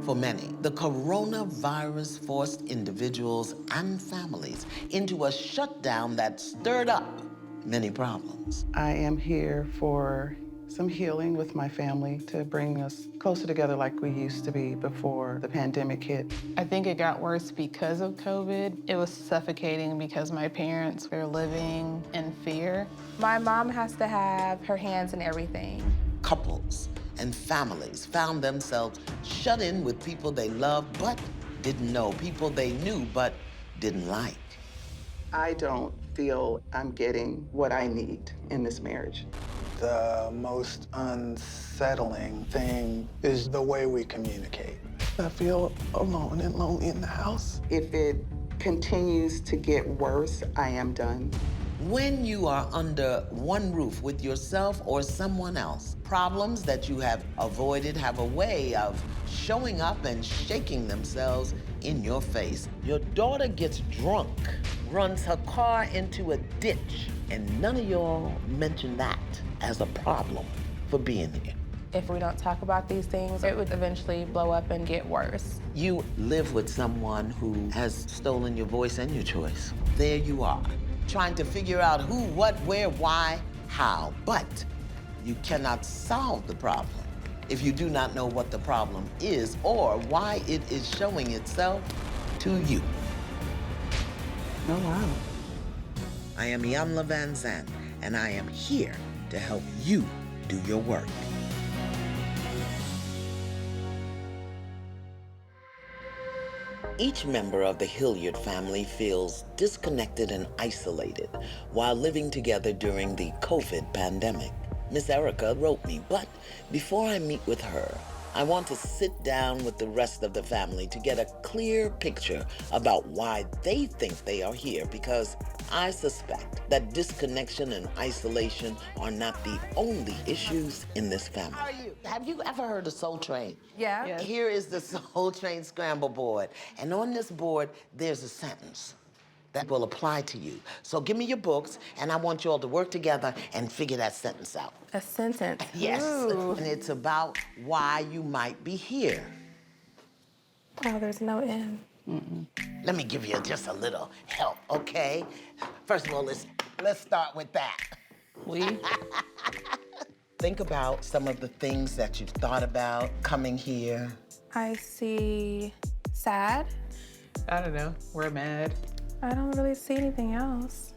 for many. The coronavirus forced individuals and families into a shutdown that stirred up many problems. I am here for some healing with my family to bring us closer together like we used to be before the pandemic hit. I think it got worse because of COVID. It was suffocating because my parents were living in fear. My mom has to have her hands in everything. Couples and families found themselves shut in with people they loved but didn't know, people they knew but didn't like. I don't feel I'm getting what I need in this marriage. The most unsettling thing is the way we communicate. I feel alone and lonely in the house. If it continues to get worse, I am done. When you are under one roof with yourself or someone else, problems that you have avoided have a way of showing up and shaking themselves in your face. Your daughter gets drunk, runs her car into a ditch, and none of y'all mention that as a problem for being here. If we don't talk about these things, it would eventually blow up and get worse. You live with someone who has stolen your voice and your choice. There you are, trying to figure out who, what, where, why, how. But you cannot solve the problem if you do not know what the problem is or why it is showing itself to you. Oh, wow. I am Iyanla Van Zandt, and I am here to help you do your work. Each member of the Hilliard family feels disconnected and isolated while living together during the COVID pandemic. Miss Erica wrote me, but before I meet with her, I want to sit down with the rest of the family to get a clear picture about why they think they are here, because I suspect that disconnection and isolation are not the only issues in this family. How are you? Have you ever heard of Soul Train? Yeah. Yes. Here is the Soul Train scramble board. And on this board, there's a sentence that will apply to you. So give me your books, and I want you all to work together and figure that sentence out. A sentence. Yes. Ooh. And it's about why you might be here. Wow, there's no end. Let me give you just a little help, okay? First of all, let's start with that. Think about some of the things that you've thought about coming here. I see sad. I don't know, we're mad. I don't really see anything else.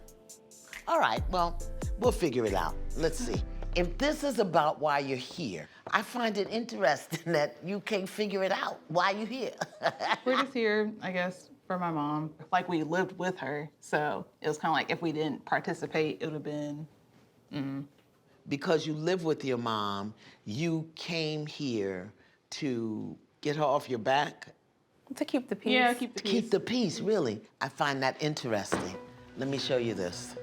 All right, well, we'll figure it out. Let's see. If this is about why you're here, I find it interesting that you can't figure it out. Why you here? We're just here, I guess, for my mom. Like, we lived with her, so it was kind of like if we didn't participate, it would have been, Because you live with your mom, you came here to get her off your back? To keep the peace. Yeah, keep the peace. Keep the peace, really. I find that interesting. Let me show you this.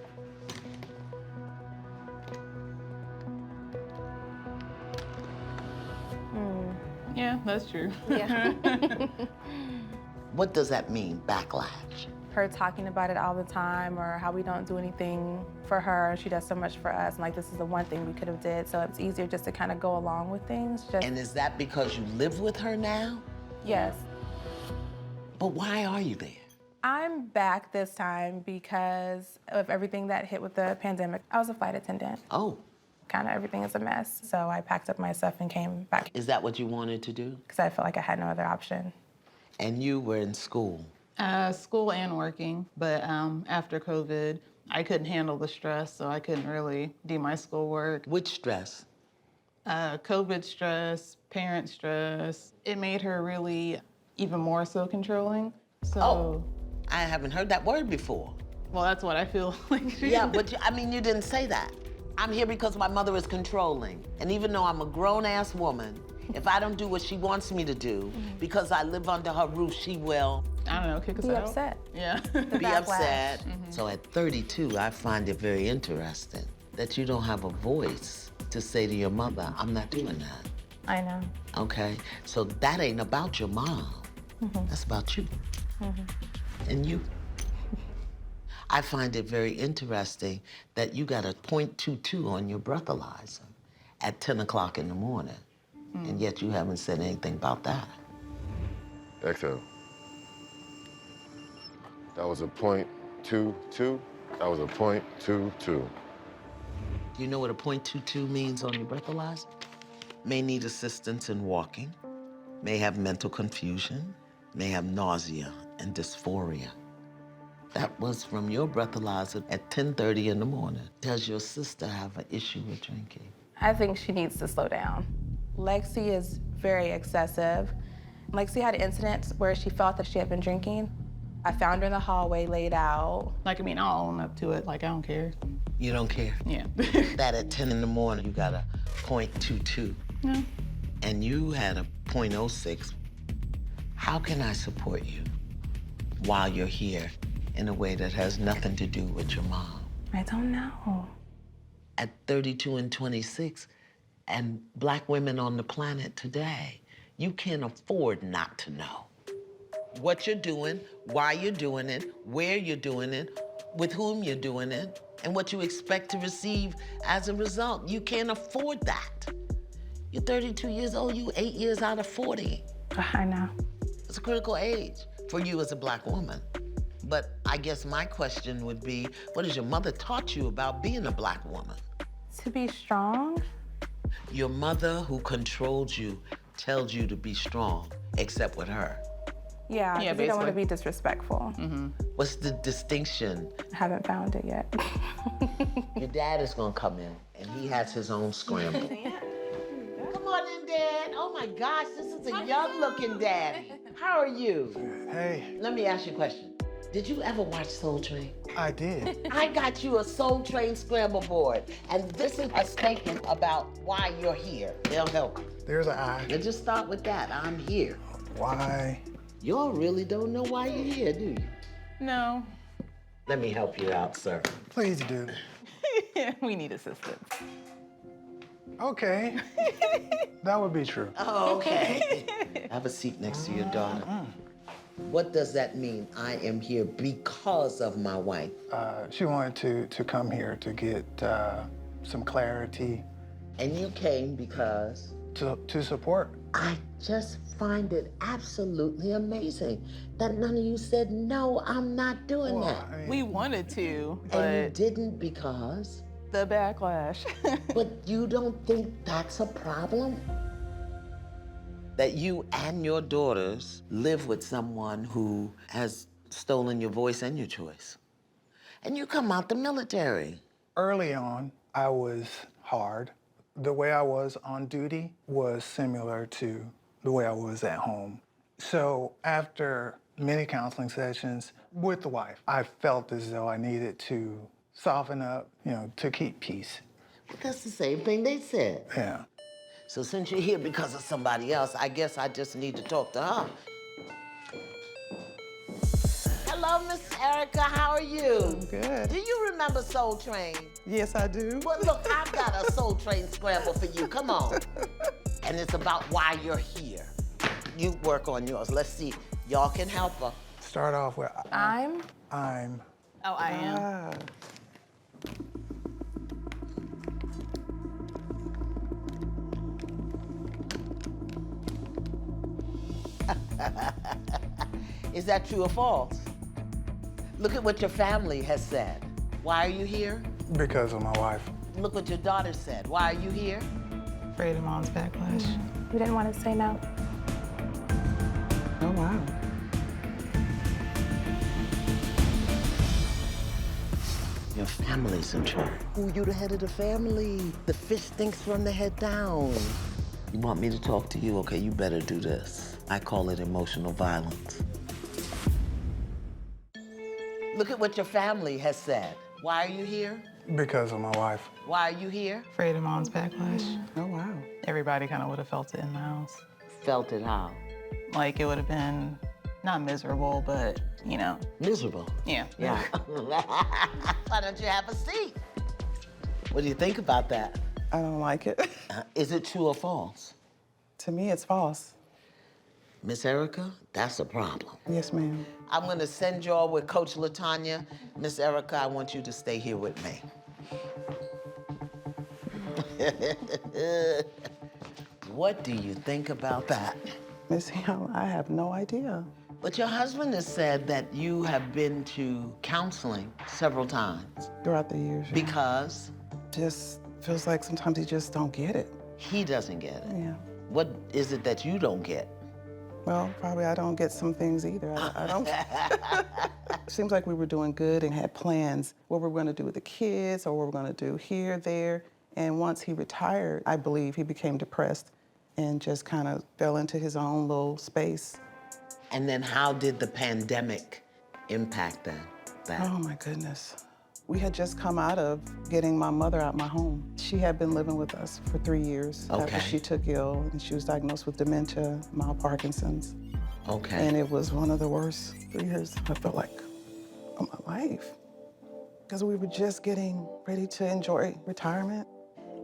Yeah, that's true. Yeah. What does that mean, backlash? Her talking about it all the time, or how we don't do anything for her, and she does so much for us. And like, this is the one thing we could have did. So it's easier just to kind of go along with things. And is that because you live with her now? Yes. But why are you there? I'm back this time because of everything that hit with the pandemic. I was a flight attendant. Oh, Kind of everything is a mess. So I packed up my stuff and came back is that what you wanted to do? because I felt like I had no other option. And you were in school. School and working, but after COVID, I couldn't handle the stress, so I couldn't really do my schoolwork. Which stress? COVID stress, parent stress. It made her really even more so controlling. So, Oh, I haven't heard that word before. well, that's what I feel like. Yeah, but I mean, you didn't say that. I'm here because my mother is controlling. And even though I'm a grown-ass woman, if I don't do what she wants me to do, because I live under her roof, she will I don't know, kick us Be out. upset. Yeah. be backlash. upset. So at 32, I find it very interesting that you don't have a voice to say to your mother, I'm not doing that. I know. Okay? So that ain't about your mom. That's about you. And you. I find it very interesting that you got a .22 on your breathalyzer at 10 o'clock in the morning, and yet you haven't said anything about that. Exhale. That was a .22. That was a .22. Do you know what a .22 means on your breathalyzer? May need assistance in walking, may have mental confusion, may have nausea and dysphoria. That was from your breathalyzer at 10:30 in the morning. Does your sister have an issue with drinking? I think she needs to slow down. Lexi is very excessive. Lexi had incidents where she felt that she had been drinking. I found her in the hallway laid out. Like, I mean, I'll own up to it. Like, I don't care. You don't care? Yeah. That at 10 in the morning, you got a .22. No. And you had a .06. How can I support you while you're here in a way that has nothing to do with your mom? I don't know. At 32 and 26, and Black women on the planet today, you can't afford not to know what you're doing, why you're doing it, where you're doing it, with whom you're doing it, and what you expect to receive as a result. You can't afford that. You're 32 years old, you 8 years out of 40. I know. It's a critical age for you as a Black woman. But I guess my question would be, what has your mother taught you about being a Black woman? To be strong? Your mother, who controlled you, tells you to be strong, except with her. Yeah, Yeah, because we don't want to basically. be disrespectful. What's the distinction? I haven't found it yet. Your dad is gonna come in, and he has his own scramble. Come on in, Dad. Oh my gosh, this is a young-looking daddy. How are you? Hey, Let me ask you a question. Did you ever watch Soul Train? I did. I got you a Soul Train scramble board, and this is a statement about why you're here. They'll help you. There's an I. And just start with that. I'm here. Why? Y'all really don't know why you're here, do you? No. Let me help you out, sir. Please do. We need assistance. Okay. That would be true. Oh, okay. Have a seat next to your daughter. What does that mean? I am here because of my wife. She wanted to come here to get some clarity, And you came because to support. I just find it absolutely amazing that none of you said, no, I'm not doing that. I mean, We wanted to, And you but didn't because, the backlash. but you don't think that's a problem? That you and your daughters live with someone who has stolen your voice and your choice. And you come out the military. early on, I was hard. The way I was on duty was similar to the way I was at home. So after many counseling sessions with the wife, I felt as though I needed to soften up, to keep peace. But that's the same thing they said. Yeah. So since you're here because of somebody else, I guess I just need to talk to her. Hello, Miss Erica, how are you? Good. Do you remember Soul Train? Yes, I do. Well, look, I've got a Soul Train scramble for you, come on. And it's about why you're here. You work on yours. Let's see, y'all can help her. Start off with I'm I'm. Oh, I am. Ah, Is that true or false? Look at what your family has said. Why are you here? Because of my wife. Look what your daughter said. Why are you here? Afraid of mom's backlash. you didn't want to say no. oh, wow. Your family's in trouble. Ooh, you the head of the family. The fish stinks from the head down. You want me to talk to you? Okay, you better do this. I call it emotional violence. Look at what your family has said. Why are you here? Because of my wife. Why are you here? Afraid of mom's backlash. Oh, wow. Everybody kind of would have felt it in the house. Felt it how? Like, it would have been not miserable, but, Miserable. yeah. Yeah. Why don't you have a seat? What do you think about that? I don't like it. Is it true or false? To me, it's false. Miss Erica, that's a problem. Yes, ma'am. I'm gonna send y'all with Coach LaTanya. Miss Erica, I want you to stay here with me. What do you think about that? Miss Iyanla, I have no idea. But your husband has said that you have been to counseling several times Throughout the years, because just feels like sometimes he just don't get it. he doesn't get it. Yeah. What is it that you don't get? Well, probably I don't get some things either. I don't. Seems like we were doing good and had plans what we were going to do with the kids or what we're going to do here, there. And once he retired, I believe he became depressed and just kind of fell into his own little space. And then how did the pandemic impact that? Oh my goodness. We had just come out of getting my mother out my home. She had been living with us for 3 years after Okay. she took ill and she was diagnosed with dementia, mild Parkinson's. Okay. And it was one of the worst 3 years I felt like of my life. Because we were just getting ready to enjoy retirement.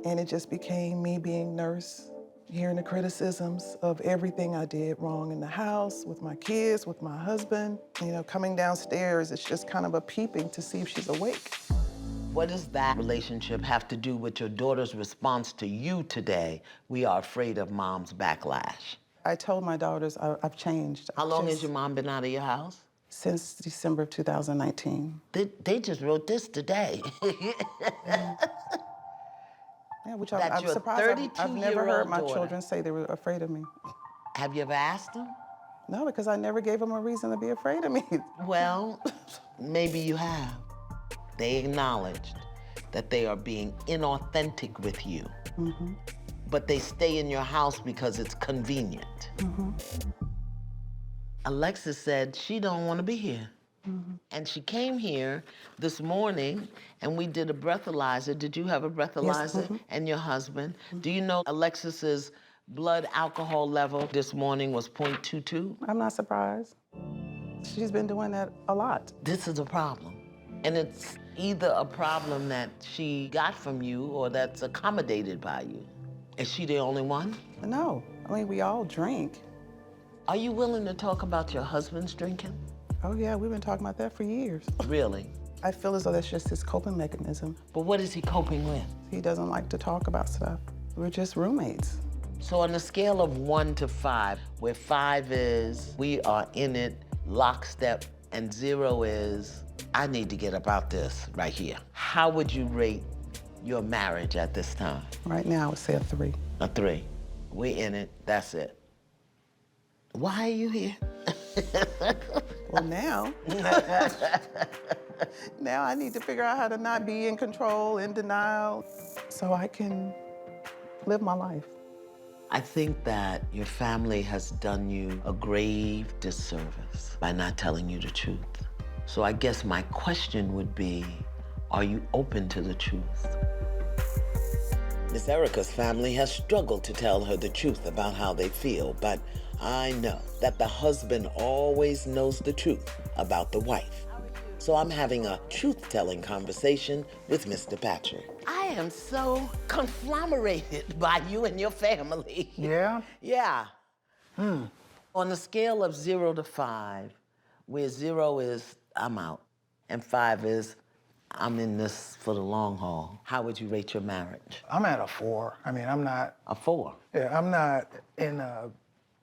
And it just became me being nurse, hearing the criticisms of everything I did wrong in the house, with my kids, with my husband. You know, coming downstairs, it's just kind of a peeping to see if she's awake. What does that relationship have to do with your daughter's response to you today? We are afraid of mom's backlash. I told my daughters I've changed. How long has your mom been out of your house? Since December of 2019. They just wrote this today. Yeah, which That I'm your surprised. I've never heard 32-year-old my daughter- children say they were afraid of me. Have you ever asked them? No, because I never gave them a reason to be afraid of me. Well, maybe you have. They acknowledged that they are being inauthentic with you. But they stay in your house because it's convenient. Alexis said she don't want to be here. And she came here this morning and we did a breathalyzer. Did you have a breathalyzer? And your husband? Do you know Alexis's blood alcohol level this morning was 0.22? I'm not surprised. She's been doing that a lot. This is a problem. And it's either a problem that she got from you or that's accommodated by you. Is she the only one? No, I mean, we all drink. Are you willing to talk about your husband's drinking? Oh yeah, we've been talking about that for years. Really? I feel as though that's just his coping mechanism. But what is he coping with? He doesn't like to talk about stuff. We're just roommates. So on a scale of 1 to 5, where 5 is we are in it, lockstep, and 0 is I need to get about this right here. How would you rate your marriage at this time? Right now, I would say a 3. A 3. We're in it, that's it. Why are you here? Well, now, now I need to figure out how to not be in control, in denial, so I can live my life. I think that your family has done you a grave disservice by not telling you the truth. So I guess my question would be, are you open to the truth? Miss Erica's family has struggled to tell her the truth about how they feel, but I know that the husband always knows the truth about the wife. So I'm having a truth-telling conversation with Mr. Patrick. I am so conglomerated by you and your family. Yeah? Yeah. On a scale of 0 to 5, where 0 is I'm out and 5 is I'm in this for the long haul, how would you rate your marriage? I'm at a 4. I mean, I'm not, A 4. yeah, I'm not in a,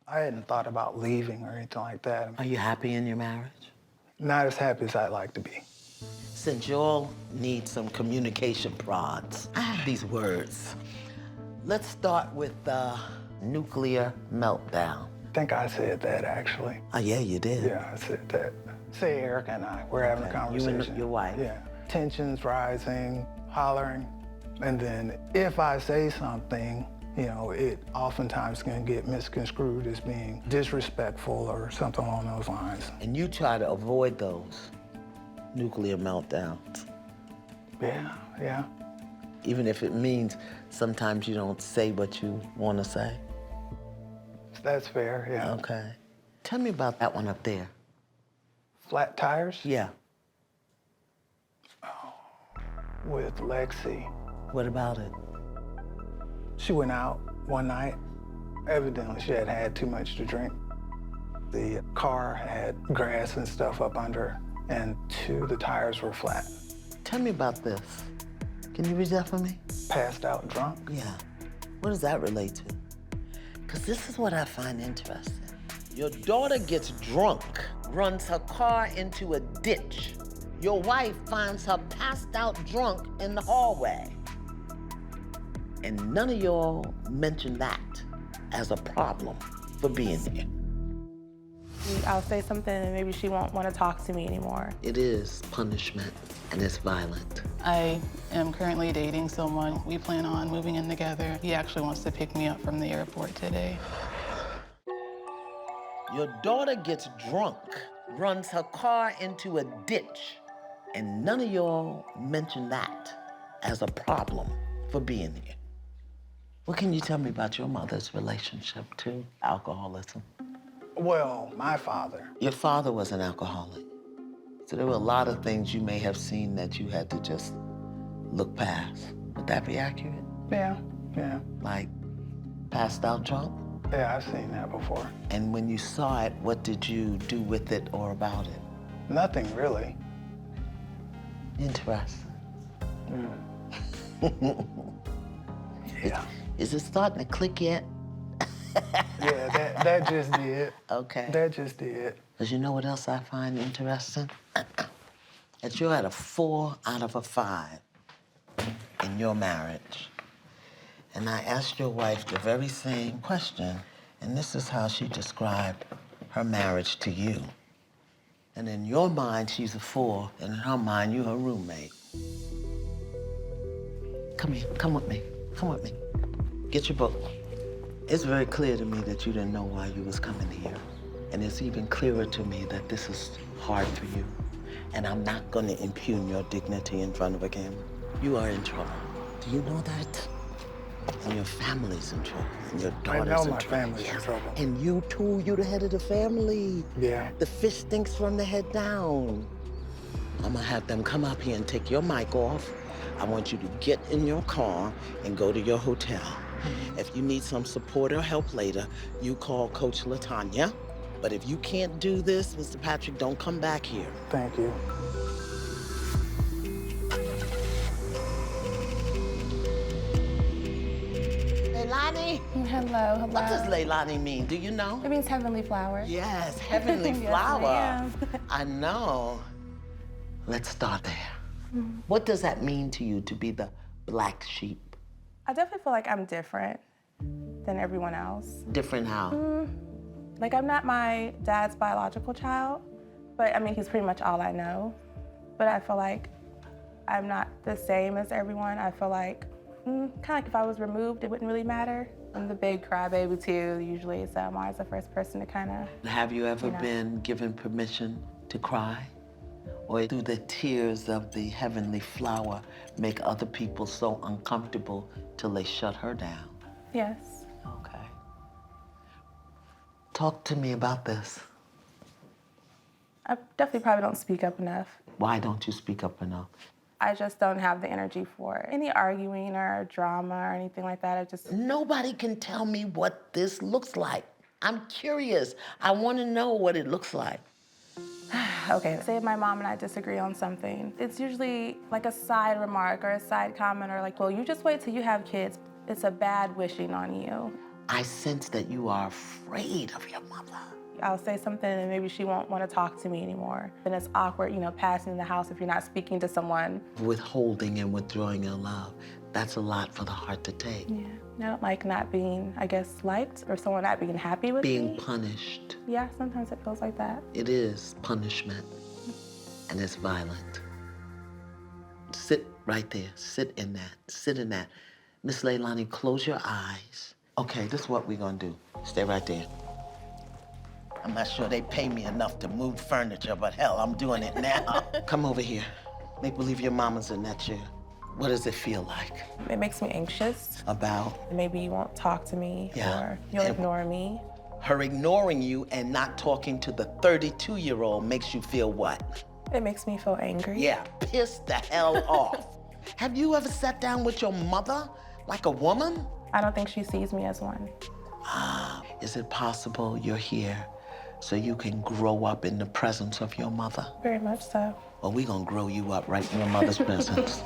I hadn't thought about leaving or anything like that. Are you happy in your marriage? Not as happy as I'd like to be. Since y'all need some communication prods, I have these words. Let's start with nuclear meltdown. I think I said that, actually. Oh, yeah, you did. Yeah, I said that. Say Erica and I, we're having a Okay, you conversation. and your wife. Yeah. Tensions rising, hollering. And then if I say something, you know, it oftentimes can get misconstrued as being disrespectful or something along those lines. And you try to avoid those nuclear meltdowns, Yeah, yeah. even if it means sometimes you don't say what you want to say. That's fair, yeah. Okay. Tell me about that one up there. Flat tires Yeah. with Lexi. What about it? She went out one night. Evidently, she had had too much to drink. The car had grass and stuff up under, and the tires were flat. Tell me about this. Can you read that for me? Passed out drunk. Yeah. What does that relate to? Because this is what I find interesting. Your daughter gets drunk, runs her car into a ditch. Your wife finds her passed out drunk in the hallway. And none of y'all mention that as a problem for being here. I'll say something and maybe she won't want to talk to me anymore. It is punishment, and it's violent. I am currently dating someone. We plan on moving in together. He actually wants to pick me up from the airport today. Your daughter gets drunk, runs her car into a ditch, and none of y'all mention that as a problem for being here. What can you tell me about your mother's relationship to alcoholism? Well, my father, Your father was an alcoholic, so there were a lot of things you may have seen that you had to just look past. Would that be accurate? yeah. Like passed out drunk? Yeah, I've seen that before. And when you saw it, what did you do with it or about it? Nothing really. Interesting. Yeah. Is it starting to click yet? Yeah, that just did. Okay. That just did. Because you know what else I find interesting? That you're at a 4 out of a 5 in your marriage. And I asked your wife the very same question, and this is how she described her marriage to you. And in your mind, she's a 4, and in her mind, you're her roommate. Come here, come with me, come with me. Get your book. It's very clear to me that you didn't know why you was coming here. And it's even clearer to me that this is hard for you. And I'm not gonna impugn your dignity in front of a camera. You are in trouble. Do you know that? And your family's in trouble, and your daughter's in trouble. I know my family's in trouble. And you too, you're the head of the family. Yeah. The fish stinks from the head down. I'm gonna have them come up here and take your mic off. I want you to get in your car and go to your hotel. If you need some support or help later, you call Coach LaTanya. But if you can't do this, Mr. Patrick, don't come back here. Thank you. Leilani? Hello. What does Leilani mean? Do you know? It means heavenly flower. Yes, heavenly Yes, flower. ma'am. I know. Let's start there. What does that mean to you to be the black sheep? I definitely feel like I'm different than everyone else. Different how? Like, I'm not my dad's biological child, but I mean, he's pretty much all I know. But I feel like I'm not the same as everyone. I feel like, kind of like if I was removed, it wouldn't really matter. I'm the big crybaby too, usually, so I'm always the first person to kind of. Have you ever been given permission to cry? Or do the tears of the heavenly flower make other people so uncomfortable till they shut her down? Yes. Okay. Talk to me about this. I definitely probably don't speak up enough. Why don't you speak up enough? I just don't have the energy for any arguing or drama or anything like that. I just. Nobody can tell me what this looks like. I'm curious. I want to know what it looks like. Okay, say if my mom and I disagree on something, it's usually like a side remark or a side comment or like, well, you just wait till you have kids. It's a bad wishing on you. I sense that you are afraid of your mother. I'll say something and maybe she won't want to talk to me anymore. Then it's awkward, passing in the house if you're not speaking to someone. Withholding and withdrawing your love. That's a lot for the heart to take. Yeah, I don't like not being, I guess, liked or someone not being happy with me. Being punished. Yeah, sometimes it feels like that. It is punishment, and it's violent. Sit right there. Sit in that. Sit in that. Miss Leilani, close your eyes. Okay, this is what we're gonna do. Stay right there. I'm not sure they pay me enough to move furniture, but hell, I'm doing it now. Come over here. Make believe your mama's in that chair. What does it feel like? It makes me anxious. About? Maybe you won't talk to me or you'll ignore me. Her ignoring you and not talking to the 32-year-old makes you feel what? It makes me feel angry. Yeah, pissed the hell off. Have you ever sat down with your mother like a woman? I don't think she sees me as one. Is it possible you're here so you can grow up in the presence of your mother? Very much so. Well, we're gonna grow you up right in your mother's presence.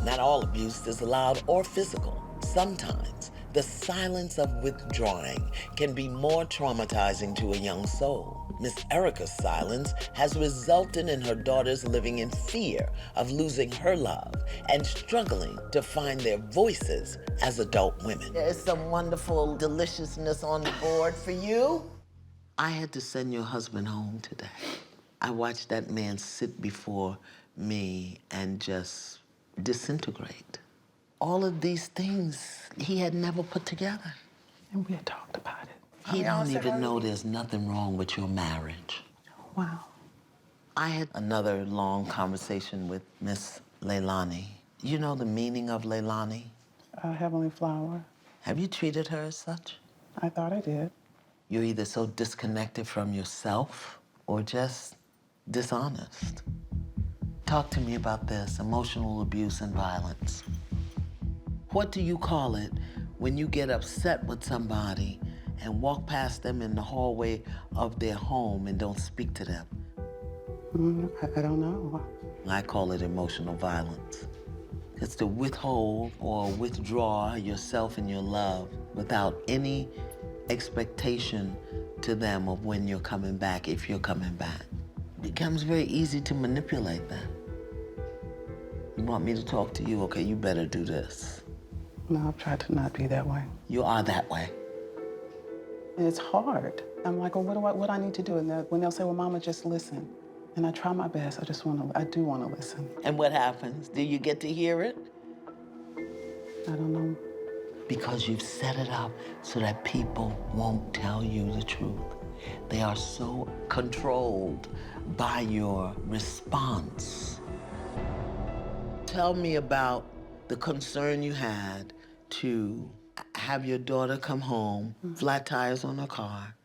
Not all abuse is allowed or physical. Sometimes The silence of withdrawing can be more traumatizing to a young soul. Miss Erica's silence has resulted in her daughters living in fear of losing her love and struggling to find their voices as adult women. There's some wonderful deliciousness on the board for you. I had to send your husband home today. I watched that man sit before me and just disintegrate. All of these things he had never put together. And we had talked about it. He don't even know there's nothing wrong with your marriage. Wow. I had another long conversation with Miss Leilani. You know the meaning of Leilani? Heavenly Flower. Have you treated her as such? I thought I did. You're either so disconnected from yourself or just dishonest. Talk to me about this, emotional abuse and violence. What do you call it when you get upset with somebody and walk past them in the hallway of their home and don't speak to them? I don't know. I call it emotional violence. It's to withhold or withdraw yourself and your love without any expectation to them of when you're coming back, if you're coming back. It becomes very easy to manipulate that. You want me to talk to you? Okay, you better do this. No, I've tried to not be that way. You are that way. And it's hard. I'm like, well, what do I need to do? And when they'll say, well, Mama, just listen. And I try my best. I do want to listen. And what happens? Do you get to hear it? I don't know. Because you've set it up so that people won't tell you the truth. They are so controlled by your response. Tell me about the concern you had to have your daughter come home, flat tires on her car.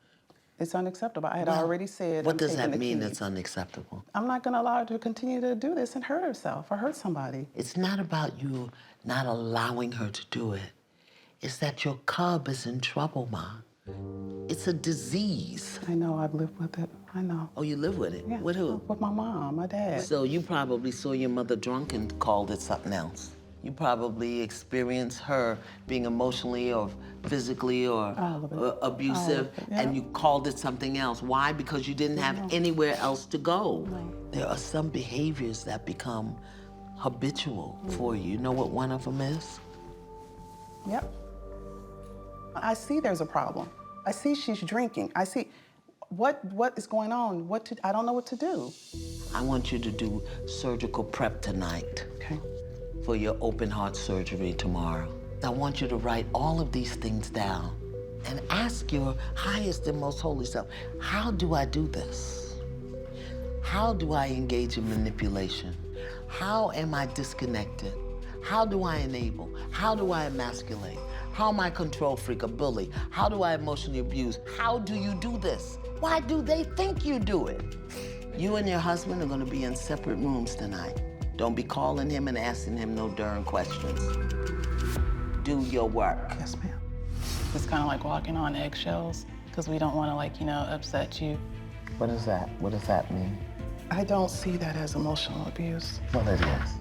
It's unacceptable. I had already said What I'm does taking that the mean keys. it's unacceptable? I'm not going to allow her to continue to do this and hurt herself or hurt somebody. It's not about you not allowing her to do it. It's that your cub is in trouble, Ma. It's a disease. I know, I've lived with it. I know. Oh, you live with it? Yeah. With who? With my mom, my dad. So you probably saw your mother drunk and called it something else. You probably experienced her being emotionally or physically or abusive, yeah. and you called it something else. Why? Because you didn't have anywhere else to go. No. There are some behaviors that become habitual for you. You know what one of them is? Yep. I see there's a problem. I see she's drinking. I see what is going on. I don't know what to do. I want you to do surgical prep tonight. Okay. For your open heart surgery tomorrow. I want you to write all of these things down and ask your highest and most holy self, how do I do this? How do I engage in manipulation? How am I disconnected? How do I enable? How do I emasculate? How am I a control freak, a bully? How do I emotionally abuse? How do you do this? Why do they think you do it? You and your husband are gonna be in separate rooms tonight. Don't be calling him and asking him no darn questions. Do your work. Yes, ma'am. It's kind of like walking on eggshells because we don't want to, upset you. What is that? What does that mean? I don't see that as emotional abuse. Well, it is.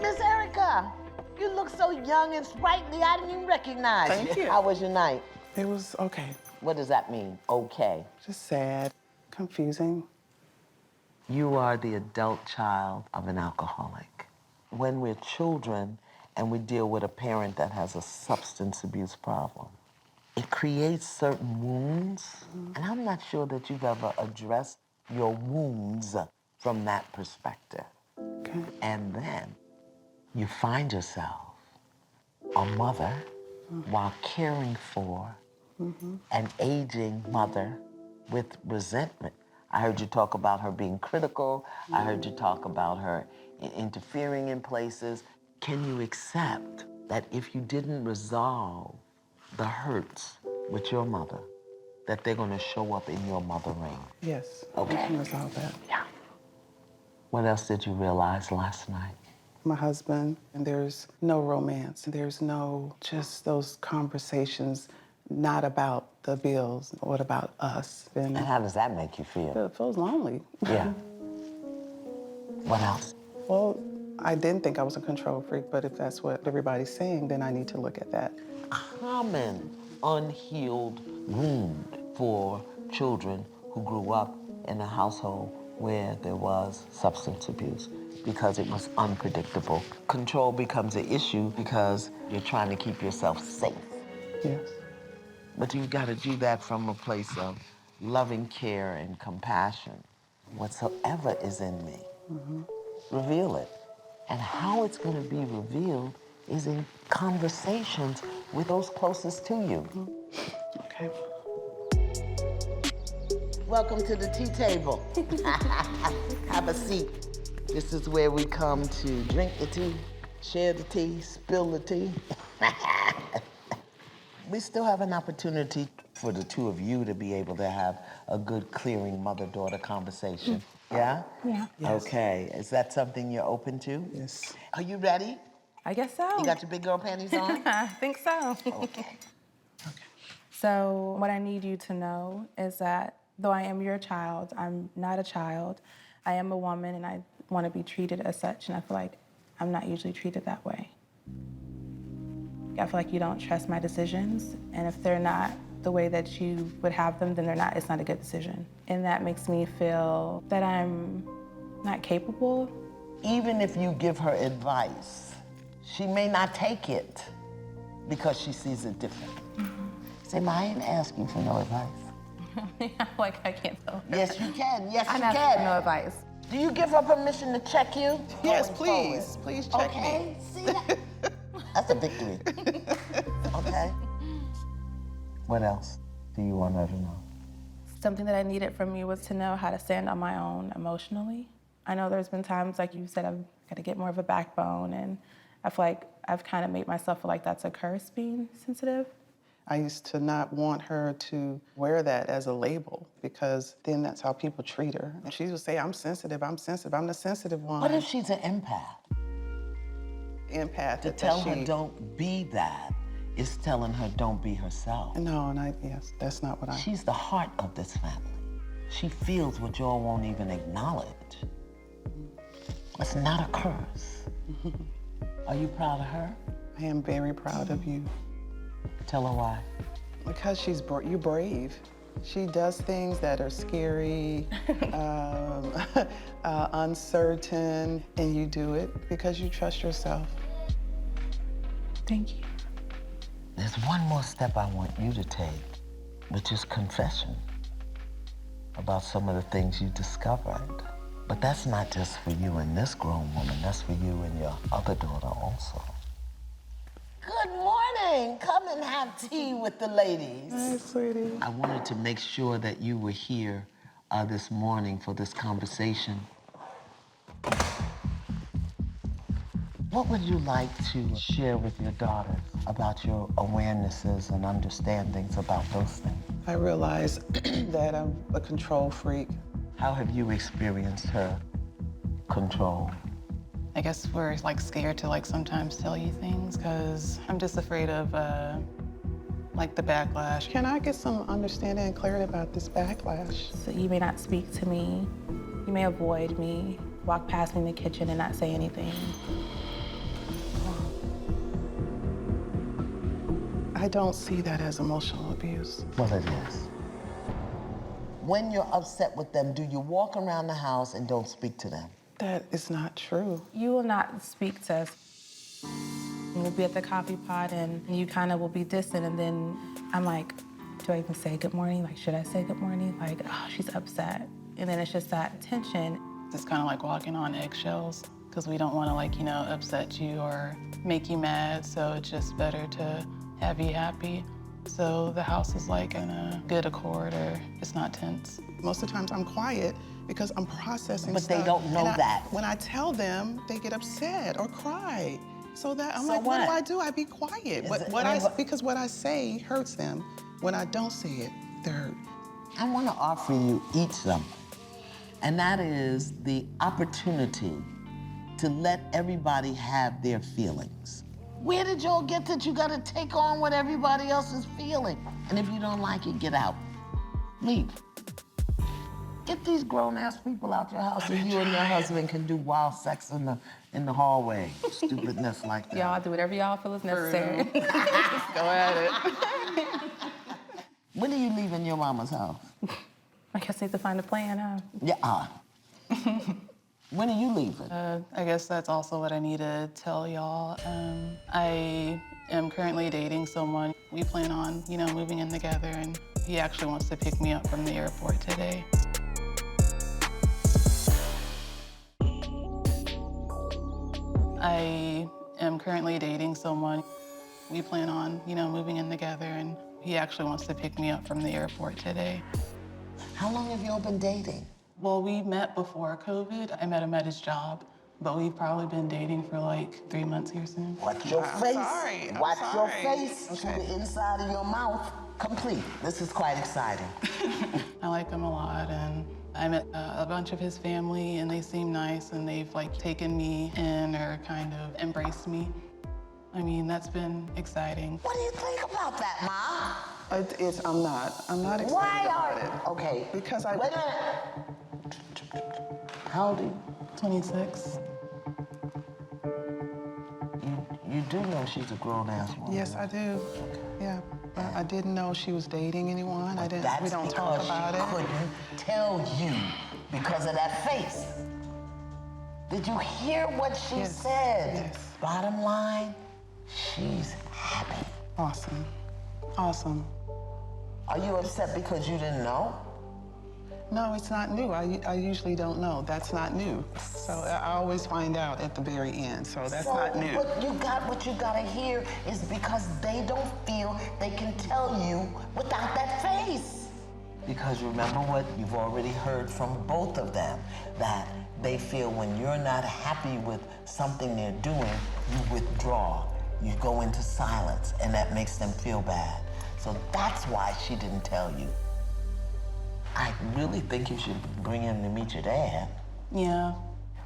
Miss Erica, you look so young and sprightly, I didn't even recognize you. Thank you. How was your night? It was okay. What does that mean, okay? Just sad, confusing. You are the adult child of an alcoholic. When we're children and we deal with a parent that has a substance abuse problem, it creates certain wounds, and I'm not sure that you've ever addressed your wounds from that perspective. Okay. And then you find yourself a mother while caring for an aging mother with resentment. I heard you talk about her being critical. I heard you talk about her interfering in places. Can you accept that if you didn't resolve the hurts with your mother, that they're gonna show up in your mothering? Yes. Okay. I can resolve that. Yeah. What else did you realize last night? My husband, and there's no romance. There's no just those conversations, not about the bills, what about us. And how does that make you feel? It feels lonely. Yeah. What else? Well, I didn't think I was a control freak, but if that's what everybody's saying, then I need to look at that. Common unhealed wound for children who grew up in a household where there was substance abuse because it was unpredictable. Control becomes an issue because you're trying to keep yourself safe. Yes. But you've got to do that from a place of loving care and compassion. Whatsoever is in me, reveal it. And how it's going to be revealed is in conversations with those closest to you. Okay. Welcome to the tea table. Have a seat. This is where we come to drink the tea, share the tea, spill the tea. We still have an opportunity for the two of you to be able to have a good, clearing mother-daughter conversation. Yeah? Yeah. Yes. Okay, is that something you're open to? Yes. Are you ready? I guess so. You got your big girl panties on? I think so. Okay. So what I need you to know is that though I am your child, I'm not a child. I am a woman and I want to be treated as such, and I feel like I'm not usually treated that way. I feel like you don't trust my decisions, and if they're not the way that you would have them, then it's not a good decision. And that makes me feel that I'm not capable. Even if you give her advice, she may not take it because she sees it different. Say, Ma, I ain't asking for no advice. Like I can't tell her. Yes, you can. Yes, I'm you asking can. for no advice. Do you give her permission to check you? Yes, going please. forward? Please check Okay, me. see that? That's a victory. Okay. What else do you want her to know? Something that I needed from you was to know how to stand on my own emotionally. I know there's been times, like you said, I've got to get more of a backbone, and I feel like I've kind of made myself feel like that's a curse, being sensitive. I used to not want her to wear that as a label because then that's how people treat her. And she would say, I'm sensitive, I'm the sensitive one. What if she's an empath? Empath. To tell her don't be that is telling her don't be herself. No, yes, that's not what I... She's the heart of this family. She feels what y'all won't even acknowledge. It's not a curse. Are you proud of her? I am very proud of you. Tell her why. Because you're brave. She does things that are scary, uncertain, and you do it because you trust yourself. Thank you. There's one more step I want you to take, which is confession about some of the things you discovered. But that's not just for you and this grown woman, that's for you and your other daughter also. Good morning. Come and have tea with the ladies. Hi, sweetie. I wanted to make sure that you were here this morning for this conversation. What would you like to share with your daughters about your awarenesses and understandings about those things? I realize that I'm a control freak. How have you experienced her control? I guess we're like scared to like sometimes tell you things because I'm just afraid of like the backlash. Can I get some understanding and clarity about this backlash? So you may not speak to me, you may avoid me, walk past me in the kitchen and not say anything. I don't see that as emotional abuse. Well, it is. When you're upset with them, do you walk around the house and don't speak to them? That is not true. You will not speak to us. We'll be at the coffee pot and you kind of will be distant, and then I'm like, do I even say good morning? Like, should I say good morning? Like, oh, she's upset. And then it's just that tension. It's kind of like walking on eggshells because we don't want to like, upset you or make you mad. So it's just better to have you happy. So the house is like in a good accord, or it's not tense. Most of the times I'm quiet because I'm processing But stuff. they don't know that. When I tell them, they get upset or cry. So that I'm So like, what? what do? I be quiet. Because what I say hurts them. When I don't say it, they're hurt. I want to offer you each something, and that is the opportunity to let everybody have their feelings. Where did y'all get that you gotta take on what everybody else is feeling? And if you don't like it, get out. Leave. Get these grown-ass people out your house so you and your husband can do wild sex in the hallway. Stupidness like that. Y'all do whatever y'all feel is necessary. Go at it. When are you leaving your mama's house? I guess I need to find a plan, huh? Yeah. When are you leaving? I guess that's also what I need to tell y'all. I am currently dating someone. We plan on, moving in together, and he actually wants to pick me up from the airport today. I am currently dating someone. We plan on, moving in together, and he actually wants to pick me up from the airport today. How long have y'all been dating? Well, we met before COVID. I met him at his job, but we've probably been dating for like 3 months here soon. Watch your face. sorry. Watch your sorry. face Okay. to the inside of your mouth. Complete. This is quite exciting. I like him a lot, and I met a bunch of his family, and they seem nice, and they've like taken me in or kind of embraced me. I mean, that's been exciting. What do you think about that, Ma? I'm not excited Why about are it. Okay. Because Wait a minute. How old are you? 26. You do know she's a grown-ass woman. Yes, I do. Yeah, but I didn't know she was dating anyone. That's We don't talk because about she it. couldn't tell you because of that face. Did you hear what she Yes, said? yes. Bottom line, she's happy. Awesome. Awesome. Are you upset because you didn't know? No, it's not new. I usually don't know. That's not new. So I always find out at the very end. So that's not new. What you gotta hear is because they don't feel they can tell you without that face. Because remember what you've already heard from both of them, that they feel when you're not happy with something they're doing, you withdraw. You go into silence, and that makes them feel bad. So that's why she didn't tell you. I really think you should bring him to meet your dad. Yeah.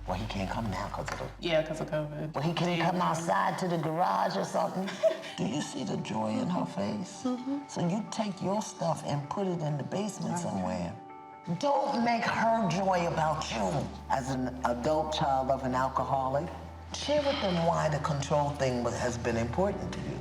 Well, he can't come now because of the... Yeah, because of COVID. Well, he can't come outside to the garage or something. Do you see the joy in her face? Mm-hmm. So you take your stuff and put it in the basement somewhere. Don't make her joy about you. As an adult child of an alcoholic, share with them why the control thing has been important to you.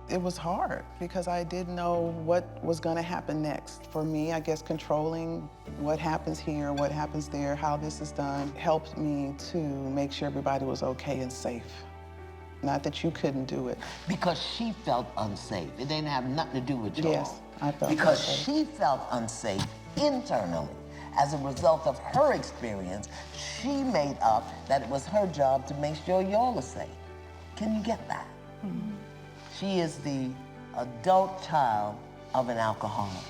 It was hard because I didn't know what was going to happen next. For me, I guess controlling what happens here, what happens there, how this is done, helped me to make sure everybody was okay and safe. Not that you couldn't do it. Because she felt unsafe. It didn't have nothing to do with you. Yes, I felt Because unsafe. she felt unsafe internally. As a result of her experience, she made up that it was her job to make sure y'all are safe. Can you get that? Mm-hmm. She is the adult child of an alcoholic.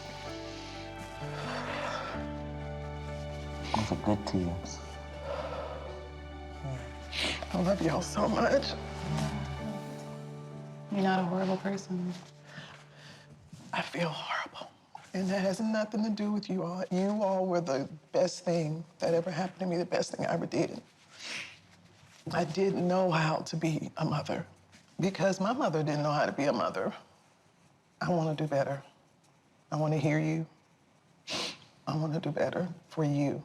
Those are good tears. I love y'all so much. You're not a horrible person. I feel horrible. And that has nothing to do with you all. You all were the best thing that ever happened to me, the best thing I ever did. I didn't know how to be a mother because my mother didn't know how to be a mother. I want to do better. I want to hear you. I want to do better for you.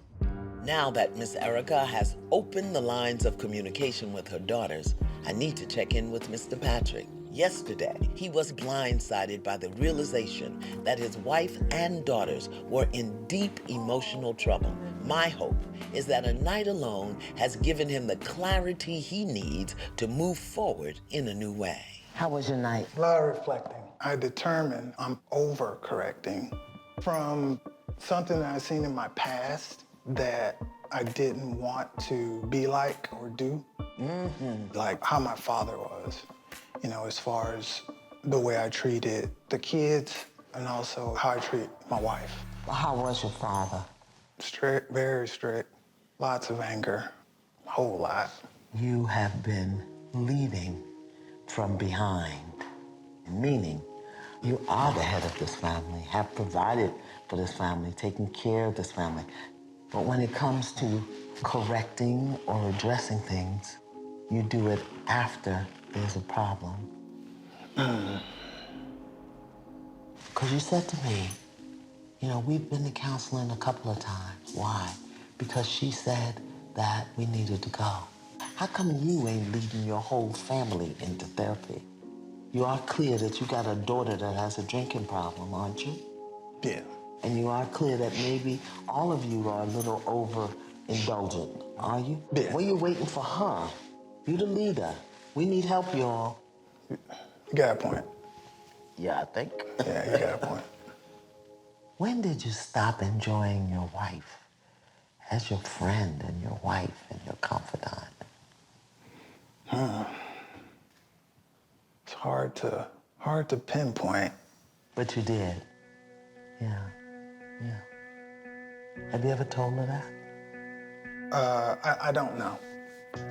Now that Miss Erica has opened the lines of communication with her daughters, I need to check in with Mr. Patrick. Yesterday, he was blindsided by the realization that his wife and daughters were in deep emotional trouble. My hope is that a night alone has given him the clarity he needs to move forward in a new way. How was your night? A lot of reflecting. I determined I'm overcorrecting from something that I've seen in my past that I didn't want to be like or do. Mm-hmm. Like how my father was, as far as the way I treated the kids and also how I treat my wife. How was your father? Strict, very strict, lots of anger, a whole lot. You have been leading from behind, meaning you are the head of this family, have provided for this family, taken care of this family. But when it comes to correcting or addressing things, you do it after there's a problem. Because you said to me, You know, we've been to counseling a couple of times. Why? Because she said that we needed to go. How come you ain't leading your whole family into therapy? You are clear that you got a daughter that has a drinking problem, aren't you? Yeah. And you are clear that maybe all of you are a little overindulgent, are you? Yeah. Well, you're waiting for her. You the leader. We need help, y'all. You got a point. Yeah, I think. Yeah, you got a point. When did you stop enjoying your wife as your friend and your wife and your confidant? It's hard to pinpoint. But you did. Yeah. Have you ever told her that? I don't know.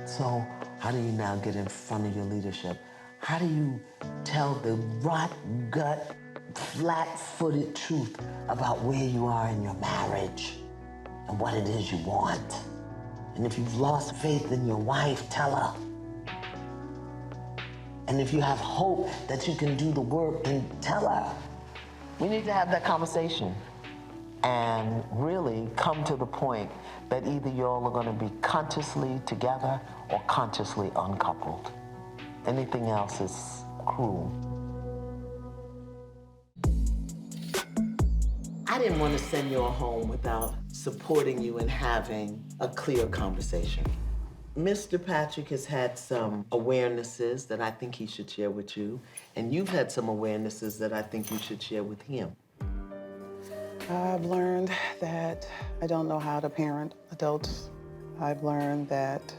So how do you now get in front of your leadership? How do you tell the gut, flat-footed truth about where you are in your marriage and what it is you want? And if you've lost faith in your wife, tell her. And if you have hope that you can do the work, then tell her. We need to have that conversation and really come to the point that either y'all are going to be consciously together or consciously uncoupled. Anything else is cruel. I didn't want to send you home without supporting you and having a clear conversation. Mr. Patrick has had some awarenesses that I think he should share with you, and you've had some awarenesses that I think you should share with him. I've learned that I don't know how to parent adults. I've learned that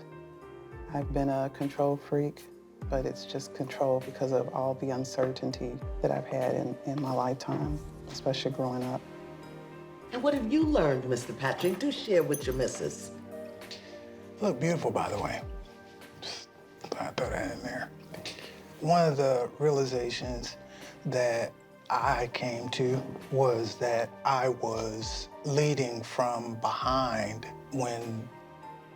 I've been a control freak, but it's just control because of all the uncertainty that I've had in my lifetime, especially growing up. And what have you learned, Mr. Patrick? Do share with your missus. Look beautiful, by the way. Just thought I'd throw that in there. One of the realizations that I came to was that I was leading from behind when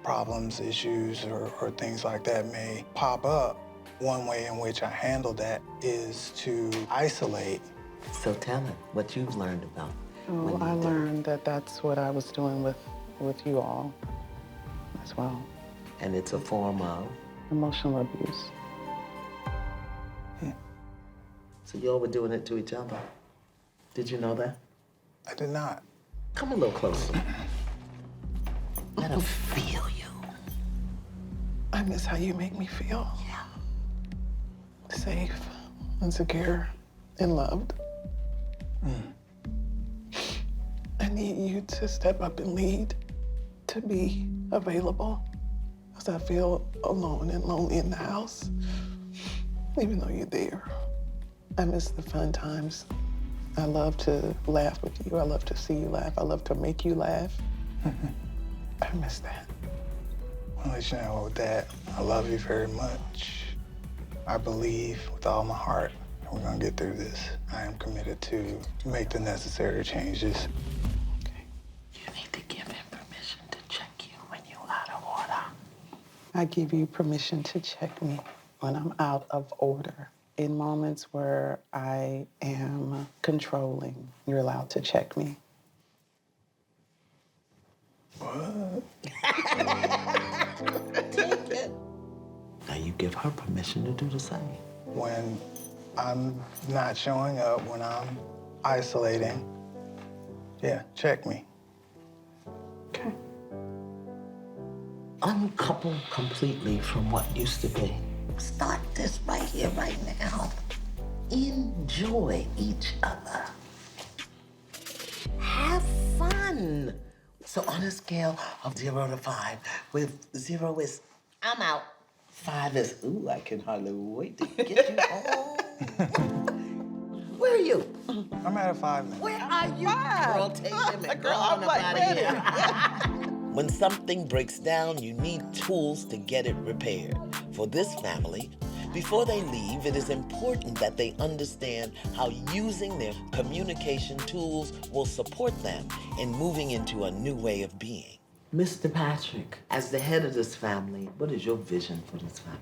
problems, issues, or things like that may pop up. One way in which I handle that is to isolate. So tell her what you've learned about. Oh, I learned that that's what I was doing with you all as well. And it's a form of? Emotional abuse. Yeah. So y'all were doing it to each other. Did you know that? I did not. Come a little closer. Let her feel you. I miss how you make me feel. Yeah. Safe and secure and loved. I need you to step up and lead, to be available, because I feel alone and lonely in the house, even though you're there. I miss the fun times. I love to laugh with you. I love to see you laugh. I love to make you laugh. I miss that. I'll let you know that I love you very much. I believe with all my heart that we're gonna get through this. I am committed to make the necessary changes. You need to give him permission to check you when you're out of order. I give you permission to check me when I'm out of order. In moments where I am controlling, you're allowed to check me. What? Take it. Now you give her permission to do the same. When I'm not showing up, when I'm isolating, yeah, check me. Okay. Uncouple completely from what used to be. Start this right here, right now. Enjoy each other. Have fun. So on a scale of 0 to 5, where 0 is, I'm out. 5 is, ooh, I can hardly wait to get you home. Where are you? I'm at a 5 now. Where are you? Girl, take him and go on up out of here. When something breaks down, you need tools to get it repaired. For this family, before they leave, it is important that they understand how using their communication tools will support them in moving into a new way of being. Mr. Patrick, as the head of this family, what is your vision for this family?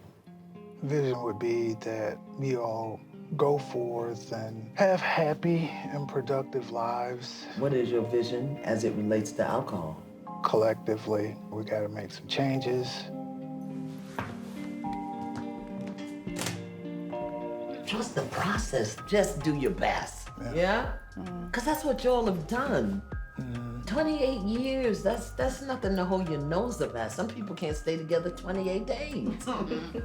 Vision would be that we all go forth and have happy and productive lives. What is your vision as it relates to alcohol? Collectively, we got to make some changes. Trust the process. Just do your best. Yeah? Because that's what y'all have done. 28 years, that's nothing to hold your nose up at. Some people can't stay together 28 days.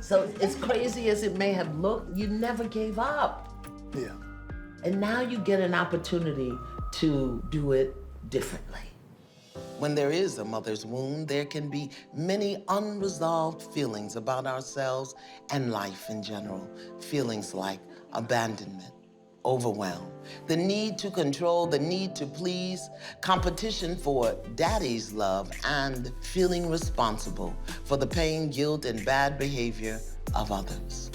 So as crazy as it may have looked, you never gave up. Yeah. And now you get an opportunity to do it differently. When there is a mother's wound, there can be many unresolved feelings about ourselves and life in general. Feelings like abandonment, overwhelm, the need to control, the need to please, competition for daddy's love, and feeling responsible for the pain, guilt, and bad behavior of others.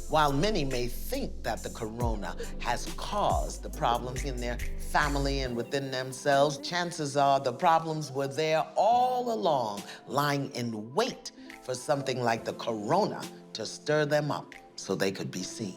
While many may think that the corona has caused the problems in their family and within themselves, chances are the problems were there all along, lying in wait for something like the corona to stir them up so they could be seen.